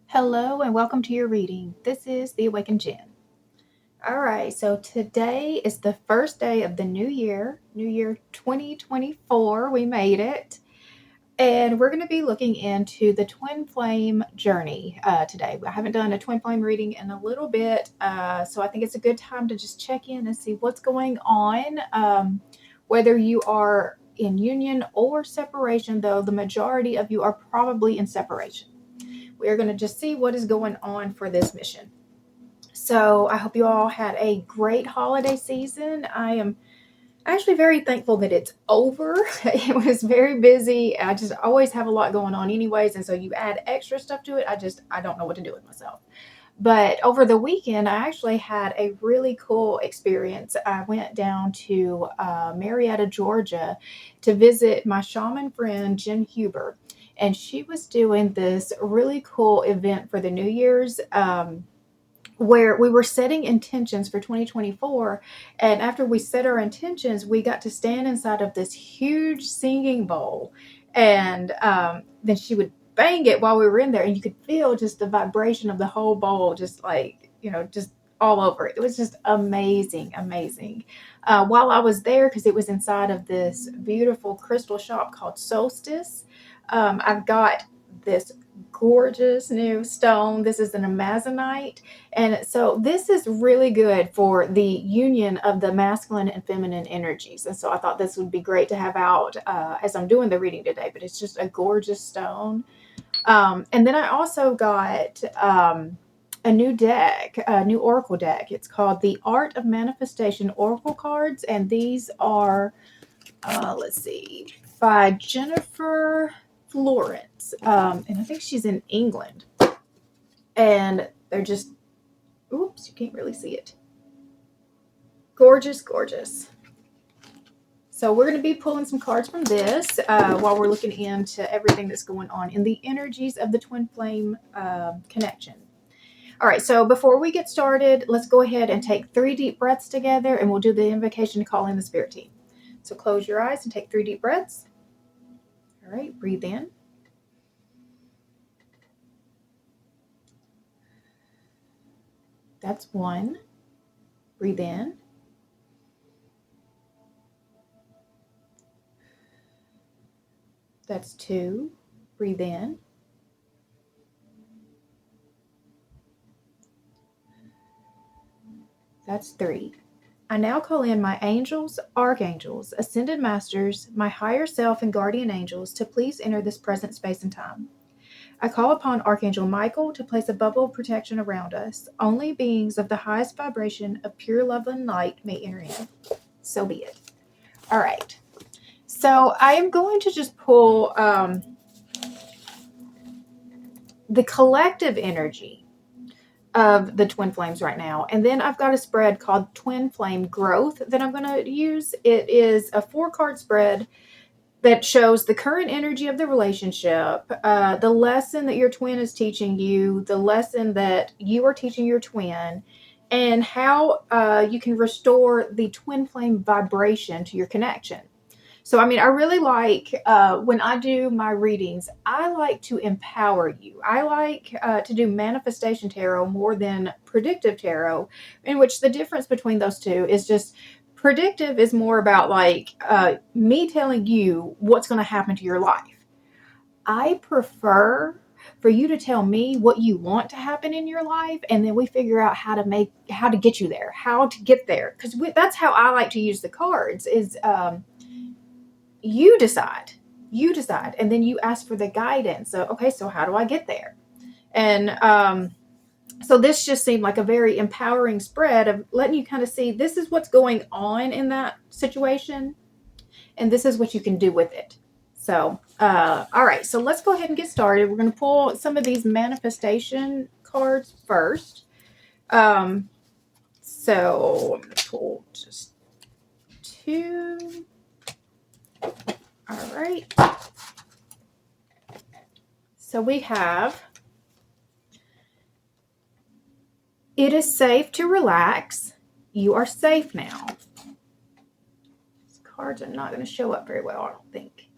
Hello and welcome to your reading. This is the Awakened Jenn. All right, so today is the first day of the new year 2024. We made it. And we're going to be looking into the twin flame journey today. I haven't done a twin flame reading in a little bit, so I think it's a good time to just check in and see what's going on. Whether you are in union or separation, though the majority of you are probably in separation. We're going to just see what is going on for this mission. So I hope you all had a great holiday season. I am actually very thankful that it's over. It was very busy. I just always have a lot going on anyways. And so you add extra stuff to it. I don't know what to do with myself. But over the weekend, I actually had a really cool experience. I went down to Marietta, Georgia to visit my shaman friend, Jen Huber. And she was doing this really cool event for the New Year's where we were setting intentions for 2024. And after we set our intentions, we got to stand inside of this huge singing bowl. And then she would bang it while we were in there. And you could feel just the vibration of the whole bowl, just like, just all over it. It was just amazing, amazing. While I was there, because it was inside of this beautiful crystal shop called Solstice, I've got this gorgeous new stone. This is an amazonite. And so this is really good for the union of the masculine and feminine energies. And so I thought this would be great to have out as I'm doing the reading today, but it's just a gorgeous stone. And then I also got a new deck, a new oracle deck. It's called The Art of Manifestation Oracle Cards. And these are, let's see, by Jennifer Florence. And I think she's in England. And they're just, oops, you can't really see it. Gorgeous, gorgeous. So we're going to be pulling some cards from this while we're looking into everything that's going on in the energies of the twin flame connection. All right, so before we get started, let's go ahead and take 3 deep breaths together, and we'll do the invocation to call in the spirit team. So close your eyes and take 3 deep breaths. All right, breathe in. That's 1. Breathe in. That's 2. Breathe in. That's 3. I now call in my angels, archangels, ascended masters, my higher self, and guardian angels to please enter this present space and time. I call upon Archangel Michael to place a bubble of protection around us. Only beings of the highest vibration of pure love and light may enter in. So be it. All right. So I am going to just pull the collective energy of the twin flames right now. And then I've got a spread called Twin Flame Growth that I'm going to use. It is a 4-card spread that shows the current energy of the relationship, the lesson that your twin is teaching you, the lesson that you are teaching your twin, and how you can restore the twin flame vibration to your connection. So, I really like when I do my readings, I like to empower you. I like to do manifestation tarot more than predictive tarot, in which the difference between those two is just predictive is more about like me telling you what's going to happen to your life. I prefer for you to tell me what you want to happen in your life, and then we figure out how to get you there, how to get there. Because that's how I like to use the cards is you decide, and then you ask for the guidance. So, okay, so how do I get there? And so this just seemed like a very empowering spread of letting you kind of see this is what's going on in that situation, and this is what you can do with it. So, all right, so let's go ahead and get started. We're going to pull some of these manifestation cards first. So I'm going to pull just 2. All right. So we have, it is safe to relax. You are safe now. These cards are not going to show up very well, I don't think.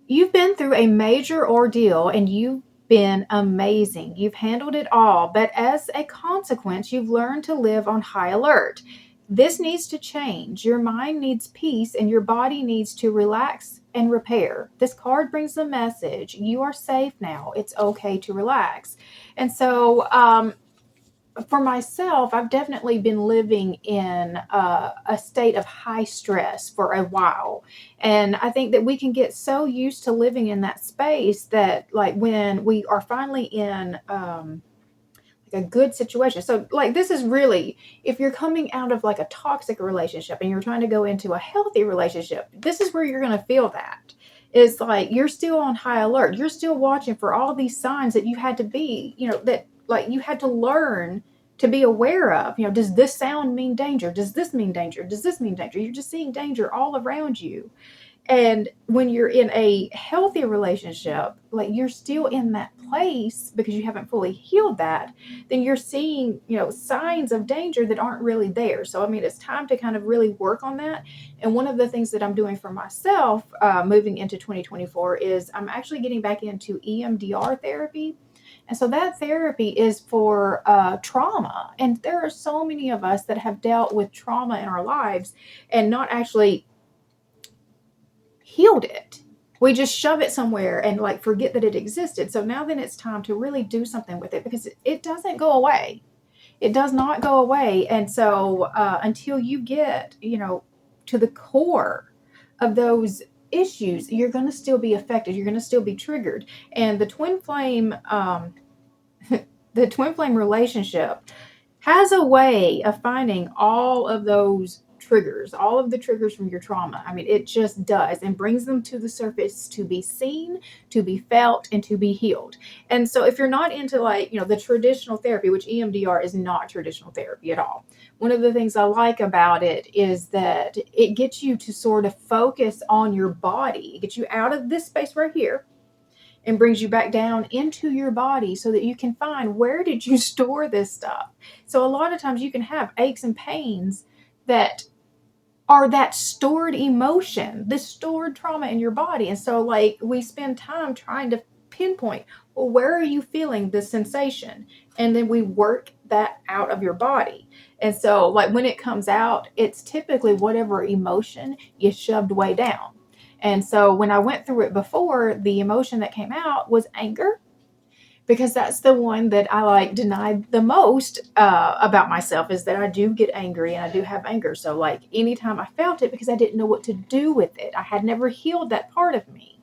You've been through a major ordeal and you've been amazing. You've handled it all, but as a consequence, you've learned to live on high alert. This needs to change. Your mind needs peace and your body needs to relax and repair. This card brings a message. You are safe now. It's okay to relax. And so, for myself, I've definitely been living in a state of high stress for a while. And I think that we can get so used to living in that space that, like, when we are finally in like a good situation. So, like, this is really, if you're coming out of like a toxic relationship and you're trying to go into a healthy relationship, this is where you're going to feel that. It's like you're still on high alert. You're still watching for all these signs that you had to be, that like you had to learn to be aware of. Does this sound mean danger? Does this mean danger? Does this mean danger? You're just seeing danger all around you. And when you're in a healthy relationship, like you're still in that place because you haven't fully healed that, then you're seeing, signs of danger that aren't really there. So, I mean, it's time to kind of really work on that. And one of the things that I'm doing for myself moving into 2024 is I'm actually getting back into EMDR therapy. And so that therapy is for trauma. And there are so many of us that have dealt with trauma in our lives and not actually healed it. We just shove it somewhere and like forget that it existed. So now then it's time to really do something with it because it doesn't go away. It does not go away. And so until you get, to the core of those issues, you're going to still be affected. You're going to still be triggered. And the twin flame relationship has a way of finding all of those triggers, all of the triggers from your trauma. I mean, it just does, and brings them to the surface to be seen, to be felt, and to be healed. And so if you're not into like, the traditional therapy, which EMDR is not traditional therapy at all. One of the things I like about it is that it gets you to sort of focus on your body. It gets you out of this space right here and brings you back down into your body so that you can find, where did you store this stuff? So a lot of times you can have aches and pains that are that stored emotion, this stored trauma in your body. And so like we spend time trying to pinpoint, well, where are you feeling this sensation? And then we work that out of your body. And so like when it comes out, it's typically whatever emotion you shoved way down. And so when I went through it before, the emotion that came out was anger, because that's the one that I like denied the most about myself, is that I do get angry and I do have anger. So like anytime I felt it, because I didn't know what to do with it, I had never healed that part of me,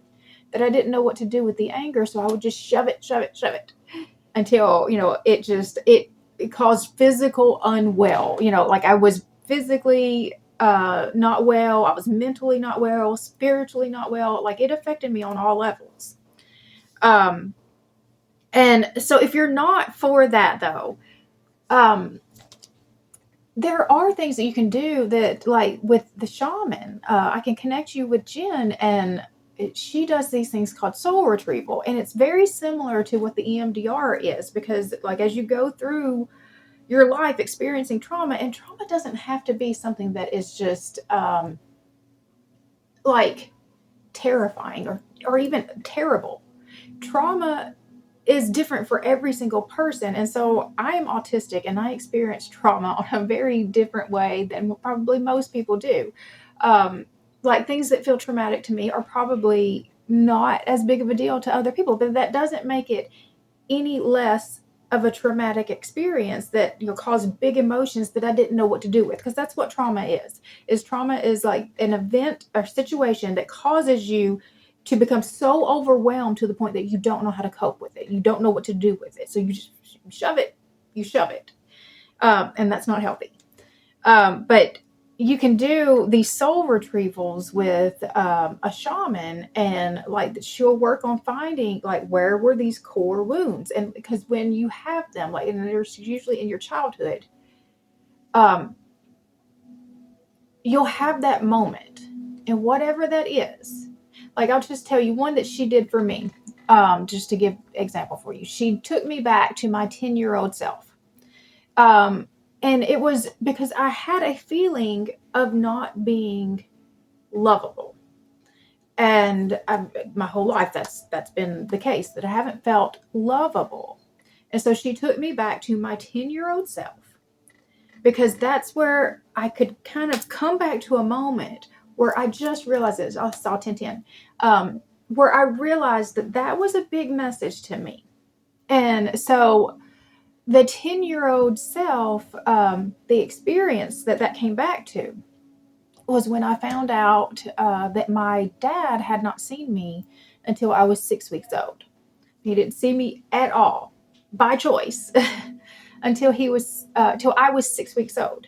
that I didn't know what to do with the anger. So I would just shove it until, it caused physical unwell, like I was physically not well. I was mentally not well, spiritually not well. Like it affected me on all levels. And so if you're not for that though, there are things that you can do that, like with the shaman, I can connect you with Jen, and she does these things called soul retrieval. And it's very similar to what the EMDR is, because like as you go through your life experiencing trauma, and trauma doesn't have to be something that is just like terrifying or even terrible. Trauma is different for every single person. And so I am autistic and I experience trauma on a very different way than probably most people do. Like things that feel traumatic to me are probably not as big of a deal to other people, but that doesn't make it any less of a traumatic experience that cause big emotions that I didn't know what to do with, because that's what trauma is trauma is like an event or situation that causes you to become so overwhelmed to the point that you don't know how to cope with it, you don't know what to do with it, so you just shove it, and that's not healthy. But you can do these soul retrievals with a shaman, and like she'll work on finding like where were these core wounds. And because when you have them, like, and they're usually in your childhood, um, you'll have that moment, and whatever that is, like I'll just tell you one that she did for me, just to give example for you. She took me back to my 10-year-old self. And it was because I had a feeling of not being lovable. And my whole life, that's been the case, that I haven't felt lovable. And so she took me back to my 10-year-old self, because that's where I could kind of come back to a moment where I just realized this. I saw 1010, where I realized that that was a big message to me. And so the 10-year-old self, the experience that came back to was when I found out that my dad had not seen me until I was 6 weeks old. He didn't see me at all by choice until till I was 6 weeks old.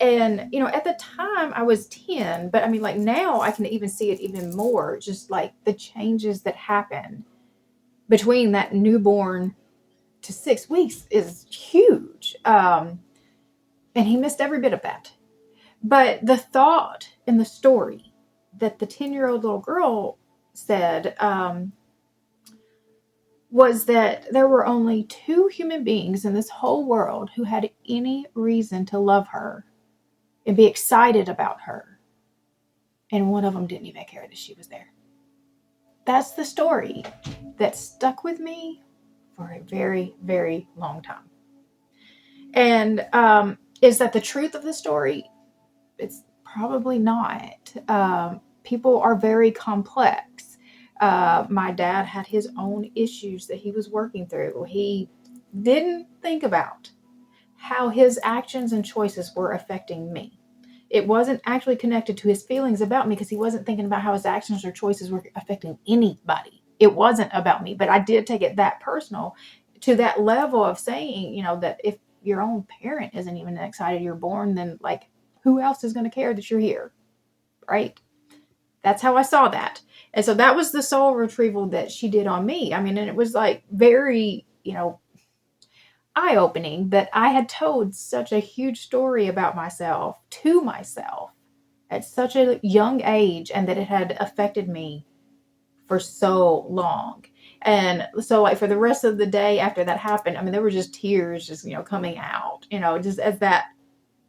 And at the time I was 10, but I mean, like, now I can even see it even more, just like the changes that happen between that newborn to 6 weeks is huge. And he missed every bit of that. But the thought in the story that the 10-year-old little girl said, was that there were only 2 human beings in this whole world who had any reason to love her and be excited about her. And one of them didn't even care that she was there. That's the story that stuck with me for a very, very long time. And is that the truth of the story? It's probably not. People are very complex. My dad had his own issues that he was working through. He didn't think about how his actions and choices were affecting me. It wasn't actually connected to his feelings about me, because he wasn't thinking about how his actions or choices were affecting anybody. It wasn't about me, but I did take it that personal, to that level of saying, that if your own parent isn't even excited you're born, then like, who else is going to care that you're here, right? That's how I saw that. And so that was the soul retrieval that she did on me. I mean, and it was like very, eye-opening that I had told such a huge story about myself to myself at such a young age, and that it had affected me for so long. And so, like, for the rest of the day after that happened, I mean, there were just tears just, coming out, just as that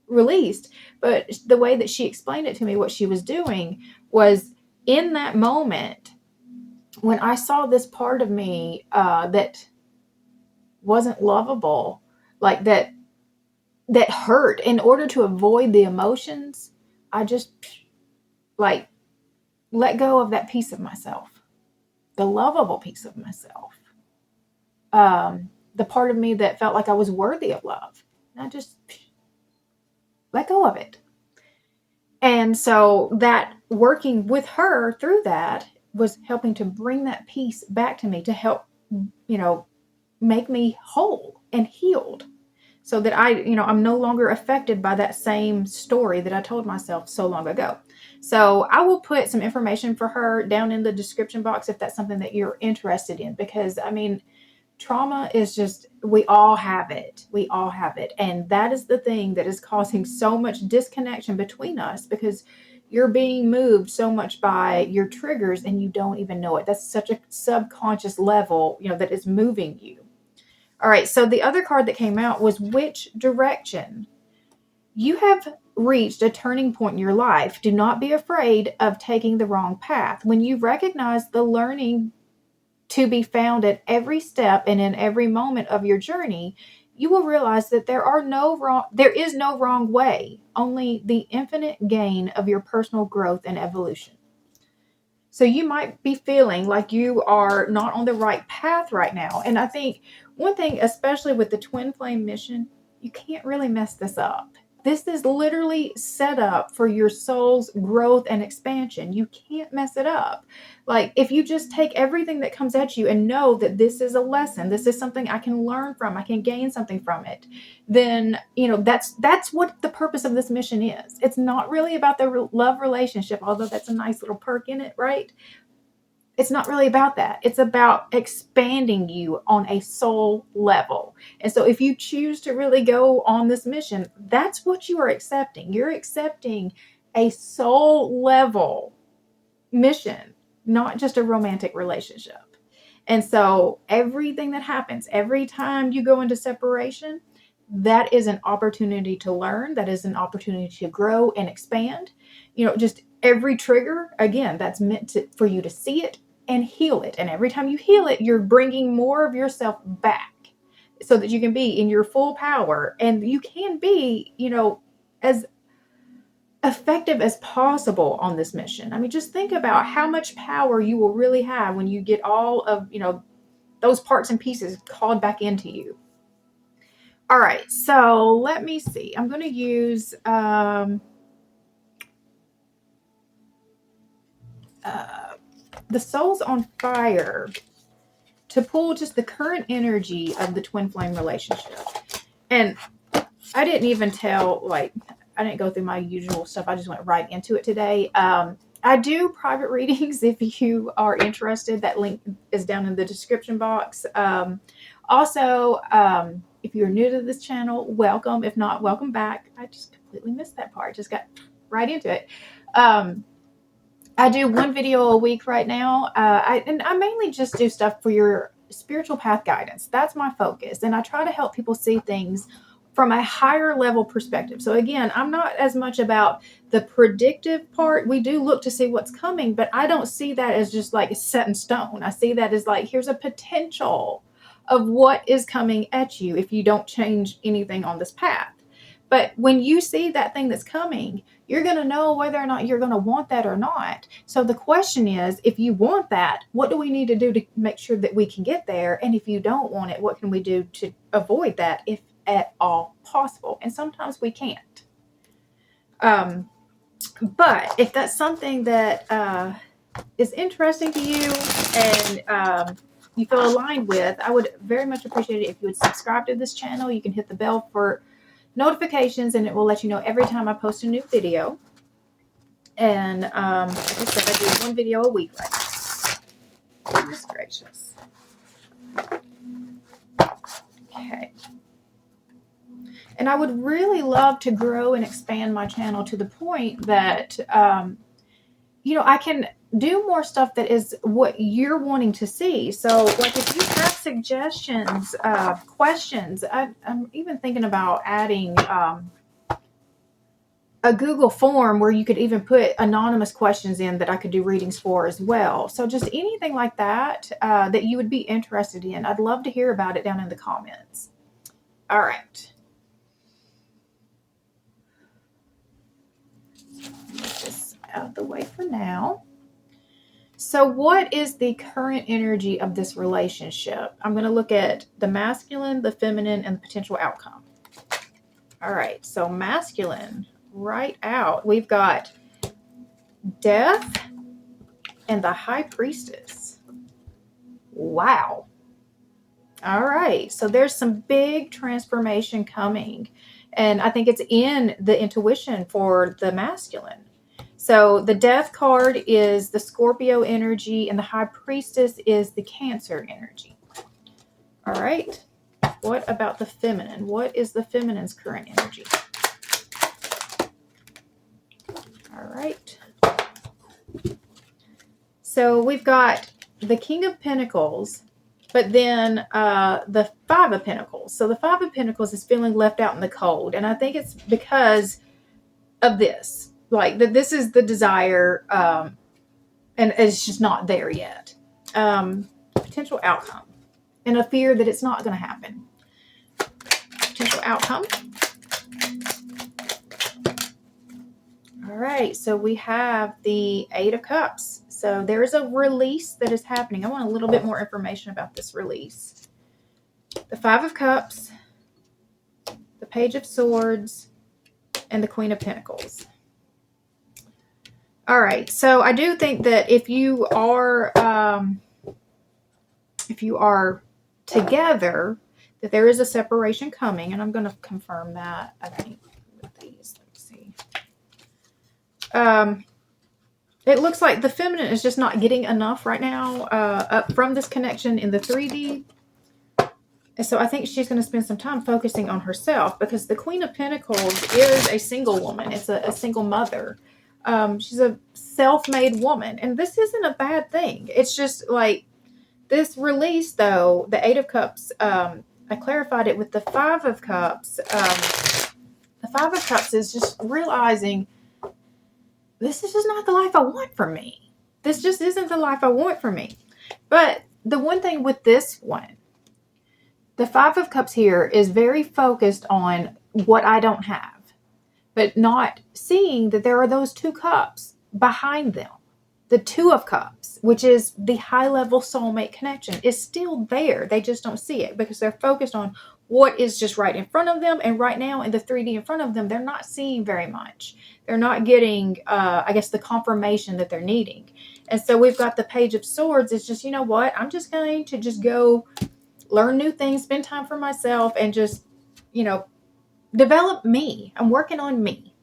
released. But the way that she explained it to me, what she was doing was, in that moment when I saw this part of me that wasn't lovable, like that hurt, in order to avoid the emotions, I just like let go of that piece of myself, the lovable piece of myself, the part of me that felt like I was worthy of love. And I just let go of it. And so that working with her through that was helping to bring that peace back to me, to help, make me whole and healed, so that I'm no longer affected by that same story that I told myself so long ago. So I will put some information for her down in the description box if that's something that you're interested in, because I mean, trauma is just, we all have it. We all have it. And that is the thing that is causing so much disconnection between us, because you're being moved so much by your triggers and you don't even know it. That's such a subconscious level, that is moving you. All right. So the other card that came out was which direction? You have reached a turning point in your life. Do not be afraid of taking the wrong path. When you recognize the learning to be found at every step and in every moment of your journey, you will realize that there is no wrong way, only the infinite gain of your personal growth and evolution. So you might be feeling like you are not on the right path right now. And I think one thing, especially with the twin flame mission, you can't really mess this up. This is literally set up for your soul's growth and expansion. You can't mess it up. Like, if you just take everything that comes at you and know that this is a lesson, this is something I can learn from, I can gain something from it, then, that's what the purpose of this mission is. It's not really about the love relationship, although that's a nice little perk in it, right? It's not really about that. It's about expanding you on a soul level. And so if you choose to really go on this mission, that's what you are accepting. You're accepting a soul level mission, not just a romantic relationship. And so everything that happens, every time you go into separation, that is an opportunity to learn. That is an opportunity to grow and expand. Just every trigger, again, that's meant for you to see it and heal it. And every time you heal it, you're bringing more of yourself back so that you can be in your full power, and you can be, as effective as possible on this mission. I mean, just think about how much power you will really have when you get all of, those parts and pieces called back into you. All right, so let me see. I'm going to use the Souls on Fire to pull just the current energy of the twin flame relationship. And I didn't even I didn't go through my usual stuff. I just went right into it today. I do private readings if you are interested. That link is down in the description box. Also, if you're new to this channel, welcome. If not, welcome back. I just completely missed that part. Just got right into it. I do one video a week right now. I mainly just do stuff for your spiritual path guidance. That's my focus. And I try to help people see things from a higher level perspective. So again, I'm not as much about the predictive part. We do look to see what's coming, but I don't see that as just like set in stone. I see that as like, here's a potential of what is coming at you if you don't change anything on this path. But when you see that thing that's coming, you're going to know whether or not you're going to want that or not. So the question is, if you want that, what do we need to do to make sure that we can get there? And if you don't want it, what can we do to avoid that if at all possible? And sometimes we can't. But if that's something that is interesting to you and you feel aligned with, I would very much appreciate it if you would subscribe to this channel. You can hit the bell for notifications, and it will let you know every time I post a new video. And like I said, I do one video a week right now. Goodness gracious. Okay. And I would really love to grow and expand my channel to the point that, I can do more stuff that is what you're wanting to see. So like if you have suggestions, questions, I'm even thinking about adding a Google form where you could even put anonymous questions in that I could do readings for as well. So just anything like that that you would be interested in, I'd love to hear about it down in the comments. All right. Get this out of the way for now. So what is the current energy of this relationship? I'm going to look at the masculine, the feminine, and the potential outcome. All right. So masculine, right out, we've got Death and the High Priestess. Wow. All right. So there's some big transformation coming. And I think it's in the intuition for the masculine. So the Death card is the Scorpio energy, and the High Priestess is the Cancer energy. All right. What about the feminine? What is the feminine's current energy? All right. So we've got the King of Pentacles, but then the Five of Pentacles. So the Five of Pentacles is feeling left out in the cold. And I think it's because of this. Like this is the desire, and it's just not there yet. Potential outcome, and a fear that it's not going to happen. Potential outcome. All right, so we have the Eight of Cups. So there is a release that is happening. I want a little bit more information about this release. The Five of Cups, the Page of Swords, and the Queen of Pentacles. All right, so I do think that if you are together, that there is a separation coming, and I'm going to confirm that. I think with these, let me see. It looks like the feminine is just not getting enough right now from this connection in the 3D. And so I think she's going to spend some time focusing on herself, because the Queen of Pentacles is a single woman. It's a single mother. She's a self-made woman, and this isn't a bad thing. It's just like this release, though, the Eight of Cups, I clarified it with the Five of Cups. The Five of Cups is just realizing this is just not the life I want for me. This just isn't the life I want for me. But the one thing with this one, the Five of Cups here is very focused on what I don't have, but not seeing that there are those two cups behind them. The Two of Cups, which is the high level soulmate connection, is still there. They just don't see it because they're focused on what is just right in front of them. And right now in the 3D in front of them, they're not seeing very much. They're not getting, I guess, the confirmation that they're needing. And so we've got the Page of Swords. It's just, you know what? I'm just going to just go learn new things, spend time for myself, and just, develop me. I'm working on me.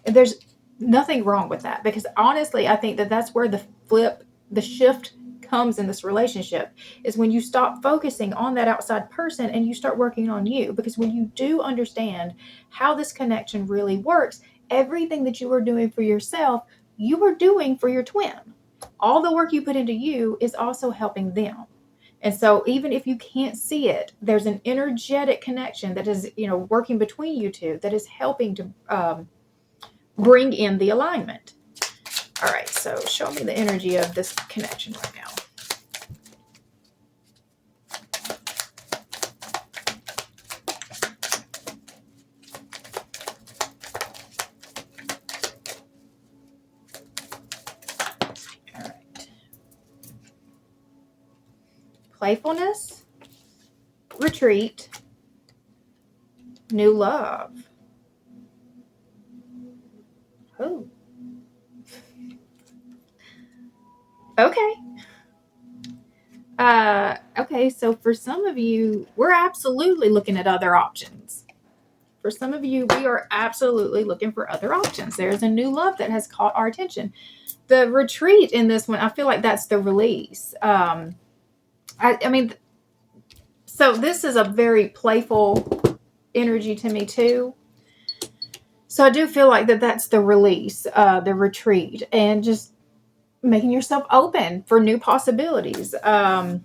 And there's nothing wrong with that, because honestly, I think that that's where the shift comes in this relationship, is when you stop focusing on that outside person and you start working on you. Because when you do understand how this connection really works, everything that you are doing for yourself, you are doing for your twin. All the work you put into you is also helping them. And so even if you can't see it, there's an energetic connection that is, working between you two that is helping to bring in the alignment. All right, so show me the energy of this connection right now. All right. Playfulness, retreat, new love. Oh. Okay. Okay, so for some of you, we're absolutely looking at other options. For some of you, we are absolutely looking for other options. There's a new love that has caught our attention. The retreat in this one, I feel like that's the release. I mean, so this is a very playful energy to me too. So I do feel like that's the release, the retreat, and just making yourself open for new possibilities. All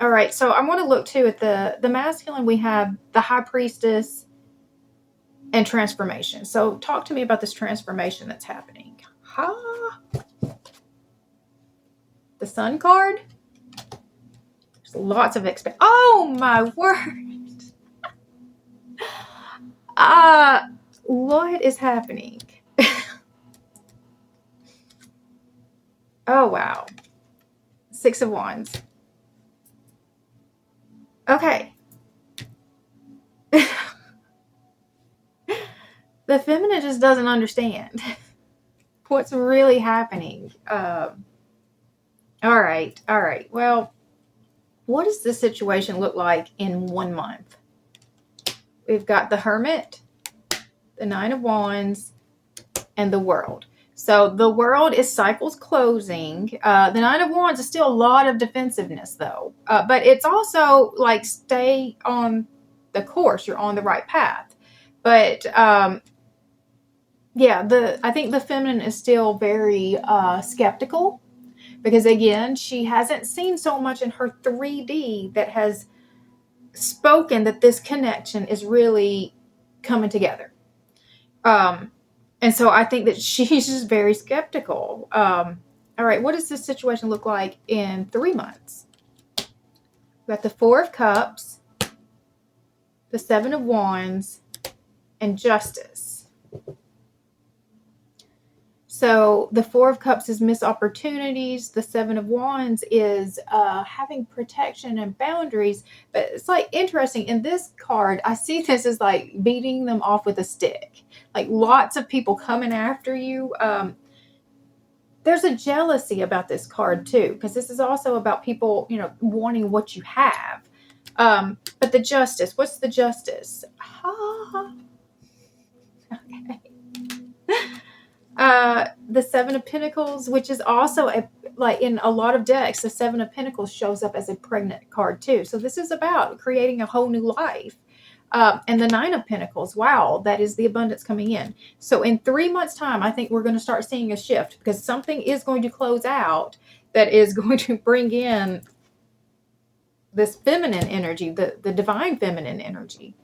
right, so I want to look too at the masculine. We have the High Priestess and transformation. So talk to me about this transformation that's happening. The Sun card. There's lots of Oh my word! What is happening? Oh wow! Six of Wands. Okay. The feminine just doesn't understand what's really happening. All right. Well, what does this situation look like in 1 month? We've got the Hermit, the Nine of Wands, and the World. So the World is cycles closing. The Nine of Wands is still a lot of defensiveness, though. But it's also like stay on the course. You're on the right path. But I think the feminine is still very skeptical, because again, she hasn't seen so much in her 3D that has spoken that this connection is really coming together. And so I think that she's just very skeptical. All right, what does this situation look like in 3 months? We've got the Four of Cups, the Seven of Wands, and Justice. So the Four of Cups is missed opportunities. The Seven of Wands is having protection and boundaries. But it's like interesting. In this card, I see this as like beating them off with a stick. Like lots of people coming after you. There's a jealousy about this card too, because this is also about people, wanting what you have. But the Justice, what's the Justice? Okay. The Seven of Pentacles, which is also like in a lot of decks, the Seven of Pentacles shows up as a pregnant card too. So this is about creating a whole new life. And the Nine of Pentacles, wow, that is the abundance coming in. So in 3 months' time, I think we're going to start seeing a shift, because something is going to close out that is going to bring in this feminine energy, the divine feminine energy.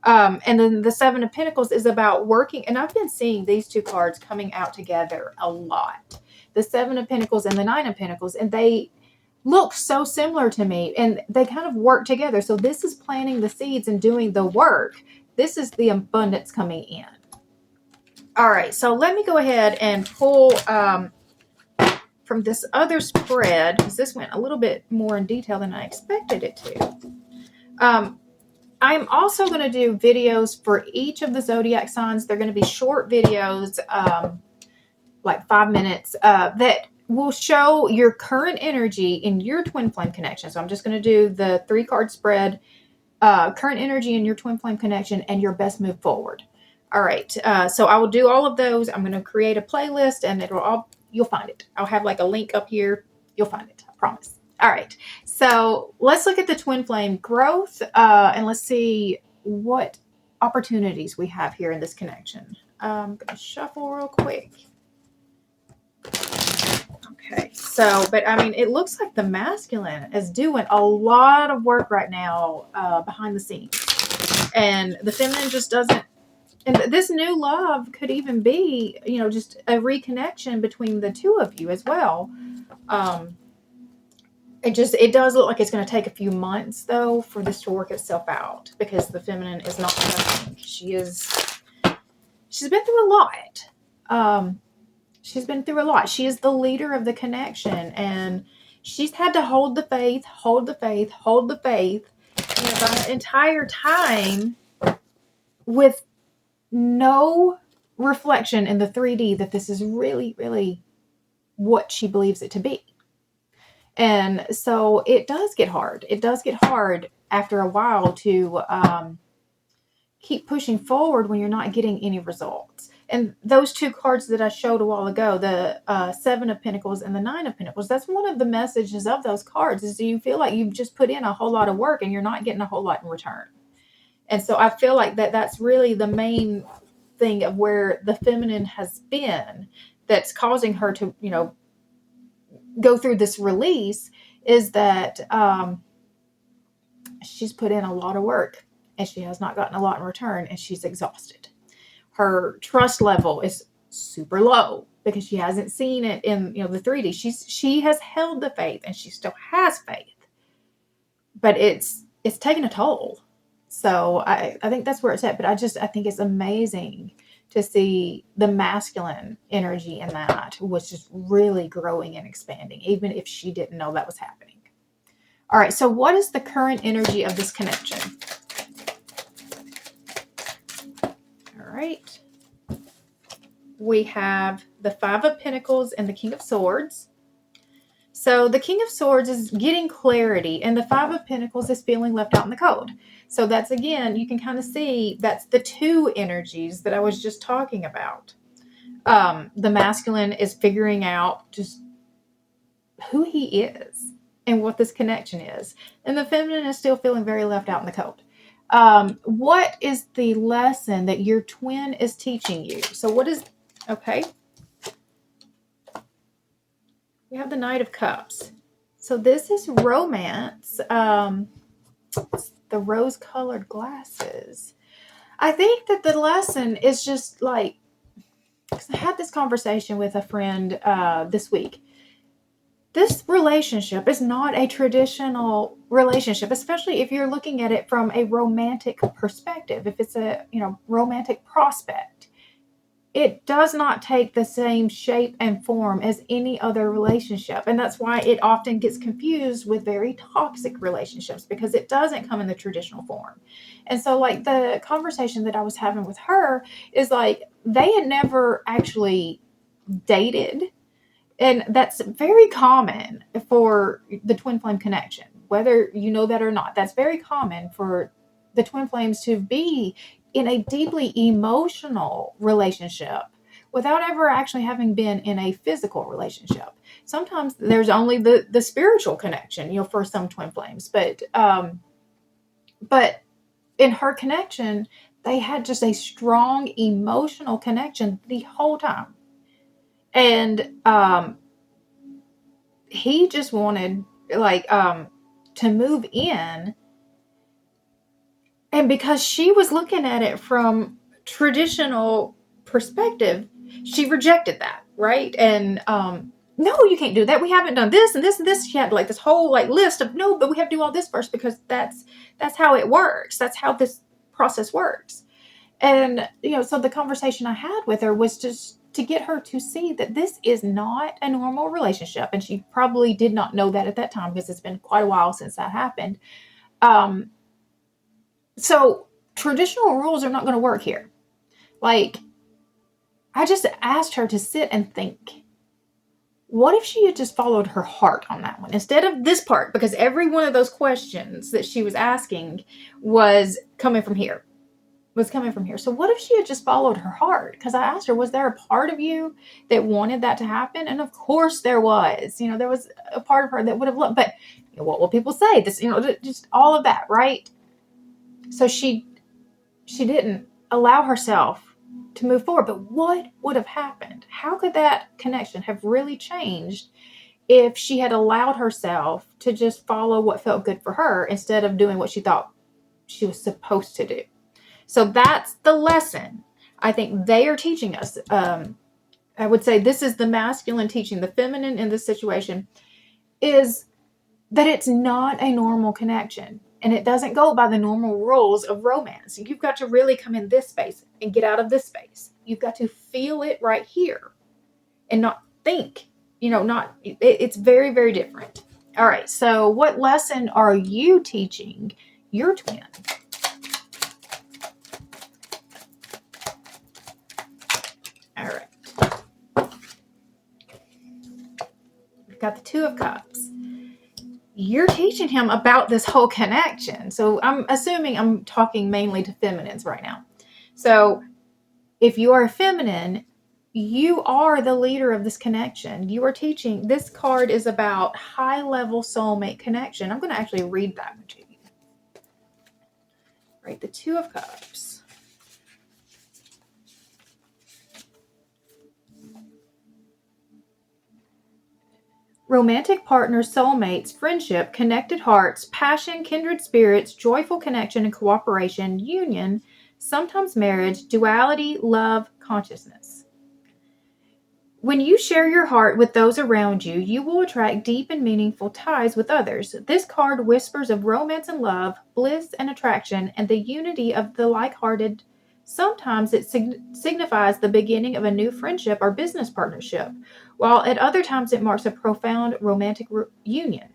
And then the Seven of Pentacles is about working. And I've been seeing these two cards coming out together a lot. The Seven of Pentacles and the Nine of Pentacles. And they look so similar to me. And they kind of work together. So this is planting the seeds and doing the work. This is the abundance coming in. All right. So let me go ahead and pull from this other spread, because this went a little bit more in detail than I expected it to. I'm also going to do videos for each of the zodiac signs. They're going to be short videos, like 5 minutes, that will show your current energy in your twin flame connection. So I'm just going to do the 3-card spread, current energy in your twin flame connection, and your best move forward. All right. So I will do all of those. I'm going to create a playlist, and you'll find it. I'll have like a link up here. You'll find it. I promise. All right. So let's look at the twin flame growth, and let's see what opportunities we have here in this connection. I'm going to shuffle real quick. Okay. So, but I mean, it looks like the masculine is doing a lot of work right now behind the scenes. And the feminine just doesn't. And this new love could even be, just a reconnection between the two of you as well. It does look like it's going to take a few months, though, for this to work itself out, because the feminine is not touching. She's been through a lot. She's been through a lot. She is the leader of the connection, and she's had to hold the faith, the entire time, with no reflection in the 3D that this is really, really what she believes it to be. And so it does get hard. It does get hard after a while to keep pushing forward when you're not getting any results. And those 2 cards that I showed a while ago, the 7 of Pentacles and the 9 of Pentacles, that's one of the messages of those cards, is you feel like you've just put in a whole lot of work and you're not getting a whole lot in return. And so I feel like that's really the main thing of where the feminine has been that's causing her to, go through this release, is that she's put in a lot of work and she has not gotten a lot in return, and she's exhausted. Her trust level is super low because she hasn't seen it in the 3D. She has held the faith and she still has faith, but it's taken a toll. So I think that's where it's at. But I think it's amazing to see the masculine energy in that was just really growing and expanding, even if she didn't know that was happening. All right, so what is the current energy of this connection? All right. We have the 5 of Pentacles and the King of Swords. So the King of Swords is getting clarity, and the 5 of Pentacles is feeling left out in the cold. So that's, again, you can kind of see that's the 2 energies that I was just talking about. The masculine is figuring out just who he is and what this connection is. And the feminine is still feeling very left out in the cold. What is the lesson that your twin is teaching you? So what is, okay. We have the Knight of Cups. So this is romance. The rose-colored glasses. I think that the lesson is just like, because I had this conversation with a friend this week. This relationship is not a traditional relationship, especially if you're looking at it from a romantic perspective. If it's a romantic prospect, it does not take the same shape and form as any other relationship. And that's why it often gets confused with very toxic relationships, because it doesn't come in the traditional form. And so like the conversation that I was having with her is like, they had never actually dated. And that's very common for the twin flame connection, whether you know that or not. That's very common for the twin flames to be in a deeply emotional relationship without ever actually having been in a physical relationship. Sometimes there's only the spiritual connection, for some twin flames. But in her connection, they had just a strong emotional connection the whole time. And he just wanted to move in And because she was looking at it from traditional perspective, she rejected that, right? And no, you can't do that. We haven't done this and this and this. She had like this whole like list of no, but we have to do all this first because that's how it works. That's how this process works. And so the conversation I had with her was just to get her to see that this is not a normal relationship. And she probably did not know that at that time because it's been quite a while since that happened. So traditional rules are not going to work here. Like, I just asked her to sit and think, what if she had just followed her heart on that one instead of this part? Because every one of those questions that she was asking was coming from here. So what if she had just followed her heart? Because I asked her, was there a part of you that wanted that to happen? And of course there was. There was a part of her that would have loved, but what will people say? This, just all of that, right? So she didn't allow herself to move forward. But what would have happened? How could that connection have really changed if she had allowed herself to just follow what felt good for her instead of doing what she thought she was supposed to do? So that's the lesson I think they are teaching us. I would say this is the masculine teaching the feminine in this situation, is that it's not a normal connection. And it doesn't go by the normal rules of romance. You've got to really come in this space and get out of this space. You've got to feel it right here and not think, it's very, very different. All right. So what lesson are you teaching your twin? All right. We've got the Two of Cups. You're teaching him about this whole connection. So I'm assuming I'm talking mainly to feminines right now. So if you are feminine, you are the leader of this connection. You are teaching. This card is about high-level soulmate connection. I'm going to actually read that one to you. Right, the Two of Cups. Romantic partners, soulmates, friendship, connected hearts, passion, kindred spirits, joyful connection and cooperation, union, sometimes marriage, duality, love, consciousness. When you share your heart with those around you, you will attract deep and meaningful ties with others. This card whispers of romance and love, bliss and attraction, and the unity of the like-hearted. Sometimes it signifies the beginning of a new friendship or business partnership, while at other times it marks a profound romantic union.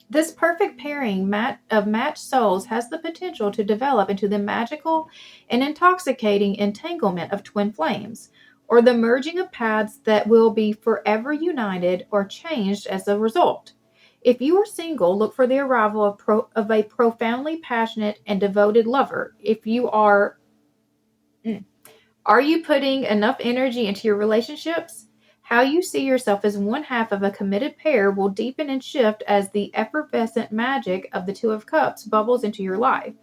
This perfect pairing of matched souls has the potential to develop into the magical and intoxicating entanglement of twin flames, or the merging of paths that will be forever united or changed as a result. If you are single, look for the arrival of a profoundly passionate and devoted lover. If you are you putting enough energy into your relationships? How you see yourself as one half of a committed pair will deepen and shift as the effervescent magic of the Two of Cups bubbles into your life.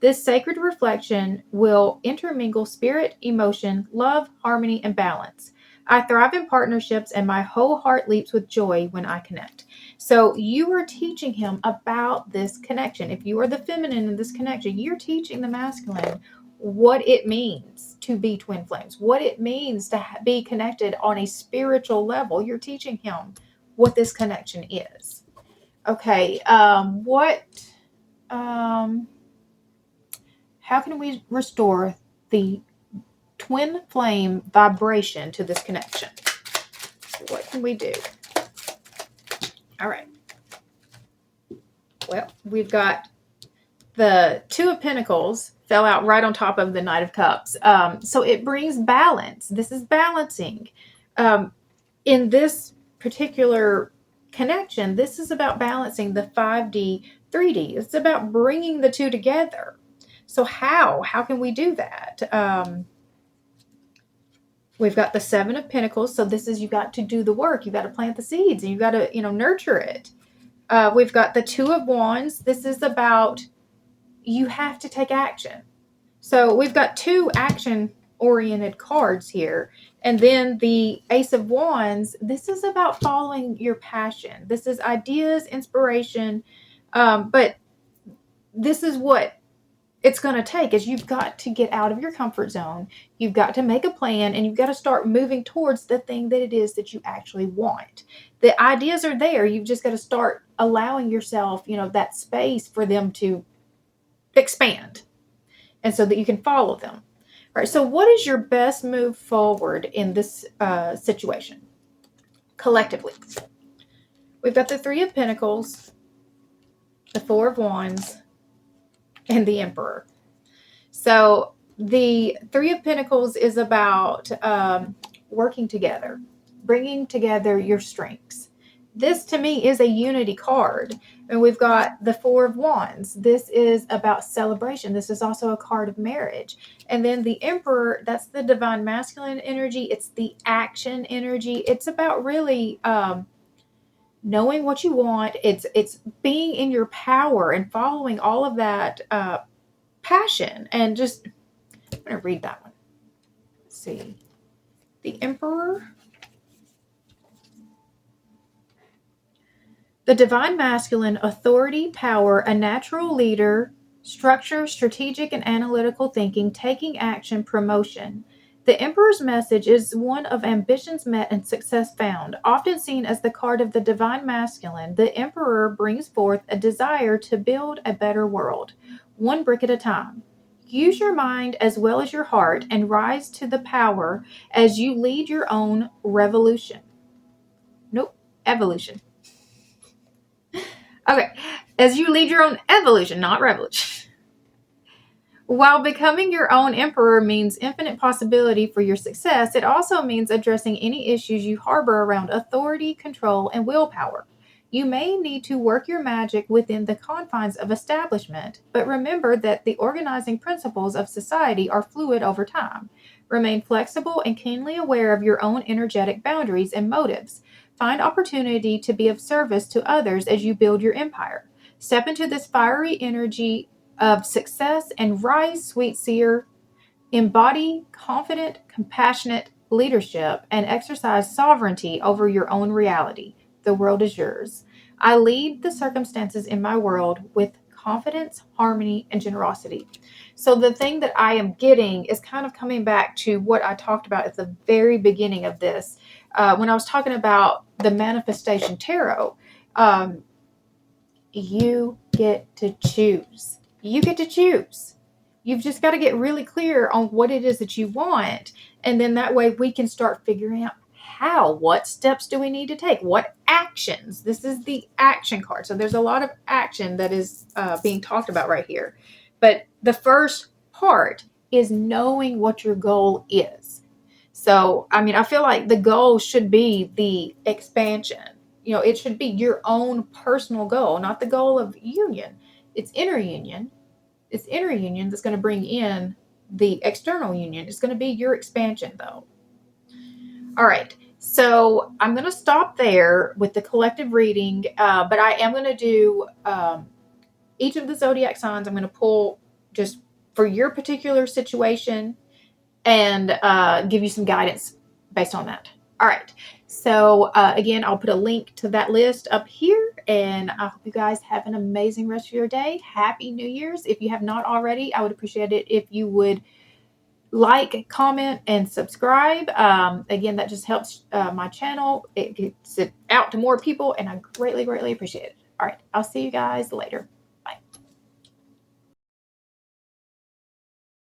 This sacred reflection will intermingle spirit, emotion, love, harmony, and balance. I thrive in partnerships and my whole heart leaps with joy when I connect. So you are teaching him about this connection. If you are the feminine in this connection, you're teaching the masculine what it means to be twin flames, what it means to be connected on a spiritual level. You're teaching him what this connection is. Okay, how can we restore the twin flame vibration to this connection? What can we do? All right. Well, we've got the Two of Pentacles fell out right on top of the Knight of Cups. So it brings balance. This is balancing. In this particular connection, this is about balancing the 5D, 3D. It's about bringing the two together. So how can we do that? We've got the Seven of Pentacles. So this is, you've got to do the work. You've got to plant the seeds and you've got to, nurture it. We've got the Two of Wands. This is about, you have to take action. So we've got two action-oriented cards here. And then the Ace of Wands, this is about following your passion. This is ideas, inspiration. But this is what it's going to take is you've got to get out of your comfort zone. You've got to make a plan, and you've got to start moving towards the thing that it is that you actually want. The ideas are there. You've just got to start allowing yourself, that space for them to expand, and so that you can follow them. All right. So what is your best move forward in this situation collectively? We've got the Three of Pentacles, the Four of Wands, and the Emperor. So the Three of Pentacles is about working together, bringing together your strengths. This to me is a unity card. And we've got the Four of Wands. This is about celebration. This is also a card of marriage. And then the Emperor, that's the divine masculine energy. It's the action energy. It's about really knowing what you want. It's being in your power and following all of that passion. And just, I'm going to read that one. Let's see. The Emperor. The divine masculine, authority, power, a natural leader, structure, strategic and analytical thinking, taking action, promotion. The Emperor's message is one of ambitions met and success found. Often seen as the card of the divine masculine, the Emperor brings forth a desire to build a better world, one brick at a time. Use your mind as well as your heart and rise to the power as you lead your own revolution. Nope, evolution. Okay, as you lead your own evolution, not revolution. While becoming your own emperor means infinite possibility for your success, it also means addressing any issues you harbor around authority, control, and willpower. You may need to work your magic within the confines of establishment, but remember that the organizing principles of society are fluid over time. Remain flexible and keenly aware of your own energetic boundaries and motives. Find opportunity to be of service to others as you build your empire. Step into this fiery energy of success and rise, sweet seer. Embody confident, compassionate leadership and exercise sovereignty over your own reality. The world is yours. I lead the circumstances in my world with confidence, harmony, and generosity. So the thing that I am getting is kind of coming back to what I talked about at the very beginning of this, when I was talking about the manifestation tarot. You get to choose. You get to choose. You've just got to get really clear on what it is that you want. And then that way we can start figuring out how, what steps do we need to take? What actions? This is the action card. So there's a lot of action that is being talked about right here. But the first part is knowing what your goal is. So, I mean, I feel like the goal should be the expansion. It should be your own personal goal, not the goal of union. It's inner union. It's inner union that's going to bring in the external union. It's going to be your expansion, though. All right. So I'm going to stop there with the collective reading, but I am going to do each of the zodiac signs. I'm going to pull just for your particular situation and give you some guidance based on that. All right. So again, I'll put a link to that list up here, and I hope you guys have an amazing rest of your day. Happy New Year's. If you have not already, I would appreciate it if you would like, comment, and subscribe. Again, that just helps my channel. It gets it out to more people, and I greatly, greatly appreciate it. All right. I'll see you guys later.